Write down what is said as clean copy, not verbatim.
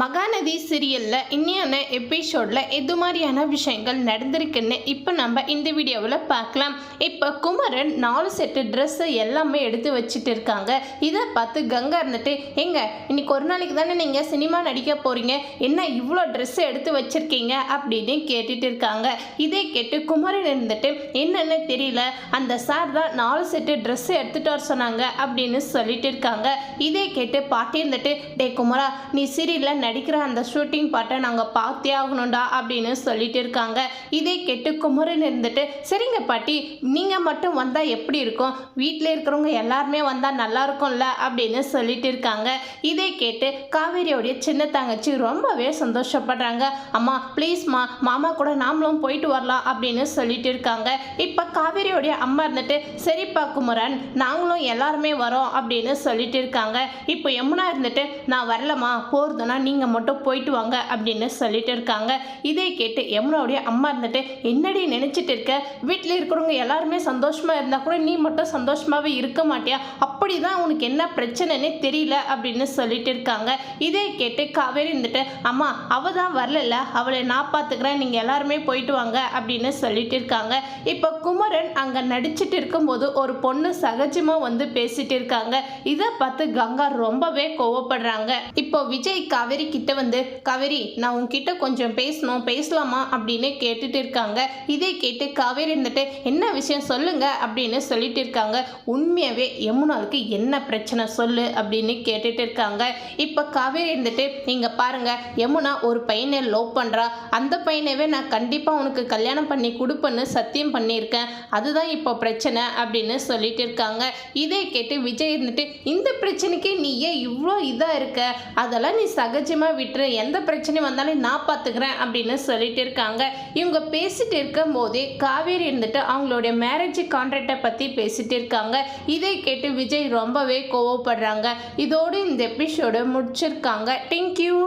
மகாநதி சீரியலில் இன்னையான எபிசோடில் எது மாதிரியான விஷயங்கள் நடந்திருக்குன்னு இப்போ நம்ம இந்த வீடியோவில் பார்க்கலாம். இப்போ குமரன் 4 செட்டு ட்ரெஸ்ஸை எல்லாமே எடுத்து வச்சுட்டு இருக்காங்க. இதை பார்த்து கங்கா இருந்துட்டு, எங்க இன்னைக்கு ஒரு நாளைக்கு தானே நீங்கள் சினிமா நடிக்க போகிறீங்க, என்ன இவ்வளோ ட்ரெஸ்ஸை எடுத்து வச்சுருக்கீங்க அப்படின்னு கேட்டுட்டு இருக்காங்க. இதே கேட்டு குமரன் இருந்துட்டு, என்னன்னு தெரியல, அந்த சார் தான் 4 செட்டு ட்ரெஸ்ஸை எடுத்துகிட்டு வர சொன்னாங்க அப்படின்னு சொல்லிட்டு இருக்காங்க. இதே கேட்டு பாட்டி இருந்துட்டு, டே குமரா, நீ சீரியலில் நடிக்கிற அந்த ஷூட்டிங் பாட்டை நாங்கள் பார்த்தே ஆகணும்டா அப்படின்னு சொல்லிட்டு இருக்காங்க. இதை கேட்டு குமரன் இருந்துட்டு, சரிங்க பாட்டி, நீங்கள் மட்டும் வந்தால் எப்படி இருக்கும், வீட்டில் இருக்கிறவங்க எல்லாருமே வந்தால் நல்லா இருக்கும்ல அப்படின்னு சொல்லிட்டு இருக்காங்க. இதை கேட்டு காவேரியோடைய சின்ன தங்கச்சி ரொம்பவே சந்தோஷப்படுறாங்க. அம்மா ப்ளீஸ்மா, மாமா கூட நாமளும் போயிட்டு வரலாம் அப்படின்னு சொல்லிட்டு இருக்காங்க. இப்போ காவேரியோடைய அம்மா இருந்துட்டு, சரிப்பா குமரன், நாங்களும் எல்லாருமே வரோம் அப்படின்னு சொல்லிட்டு இருக்காங்க. இப்போ யமுனா இருந்துட்டு, நான் வரலம்மா, போகிறதுனா நீங்கள் மட்டும் போயிட்டு வாங்க அப்படின்னு சொல்லிட்டு இருக்காங்க. இதை கேட்டு யமுனாவுடைய அம்மா இருந்துட்டு, என்னடி நினச்சிட்டு இருக்க, வீட்டில் இருக்கிறவங்க எல்லாருமே சந்தோஷமாக இருந்தால் கூட நீ மட்டும் சந்தோஷமாகவே இருக்க மாட்டியா, அப்படிதான் உனக்கு என்ன பிரச்சனைன்னு தெரியல அப்படின்னு சொல்லிட்டு இருக்காங்க. இதை கேட்டு காவேரி இருந்துட்டு, அம்மா அவள் தான் வரல, அவளை நான் பார்த்துக்கிறேன், நீங்கள் எல்லாருமே போயிட்டு வாங்க அப்படின்னு சொல்லிட்டு இருக்காங்க. இப்போ குமரன் அங்கே நடிச்சிட்டு இருக்கும்போது ஒரு பொண்ணு சகஜமாக வந்து பேசிட்டு இருக்காங்க. இதை பார்த்து கங்கா ரொம்பவே கோவப்படுறாங்க. இப்போ விஜய் காவேரி கிட்ட வந்து, காவேரி நான் உன்கிட்ட கொஞ்சம் பேசலாமா அப்படின்னு கேட்டுட்டு இருக்காங்க. இதை கேட்டு காவேரி இருந்துட்டு, என்ன விஷயம் சொல்லுங்க அப்படின்னு சொல்லிட்டு இருக்காங்க. உண்மையாவே யமுனாவுக்கு என்ன பிரச்சனை சொல்லு அப்படின்னு கேட்டுட்டு இருக்காங்க. இப்போ காவேரி இருந்துட்டு, நீங்க பாருங்க, யமுனா ஒரு பையனை லவ் பண்றா, அந்த பையனவே நான் கண்டிப்பா உனக்கு கல்யாணம் பண்ணி கொடுப்பேன்னு சத்தியம் பண்ணியிருக்கேன், அதுதான் இப்போ பிரச்சனை அப்படின்னு சொல்லிட்டு இருக்காங்க. இதை கேட்டு விஜய் இருந்துட்டு, இந்த பிரச்சனைக்கு நீ ஏன் இவ்வளோ இதாக இருக்க, அதெல்லாம் நீ சகஜமாக விட்டுரு, எந்த பிரச்சனையும் வந்தாலும் நான் பார்த்துக்கிறேன் அப்படின்னு சொல்லிட்டு இருக்காங்க. இவங்க பேசிட்டு இருக்கும் போதே காவேரி இருந்துட்டு அவங்களுடைய மேரேஜ் கான்ட்ராக்டை பற்றி பேசிட்டு இருக்காங்க. இதை கேட்டு விஜய் ரொம்பவே கோவப்படுறாங்க. இதோடு இந்த எபிசோடு முடிச்சிருக்காங்க. தேங்க்யூ.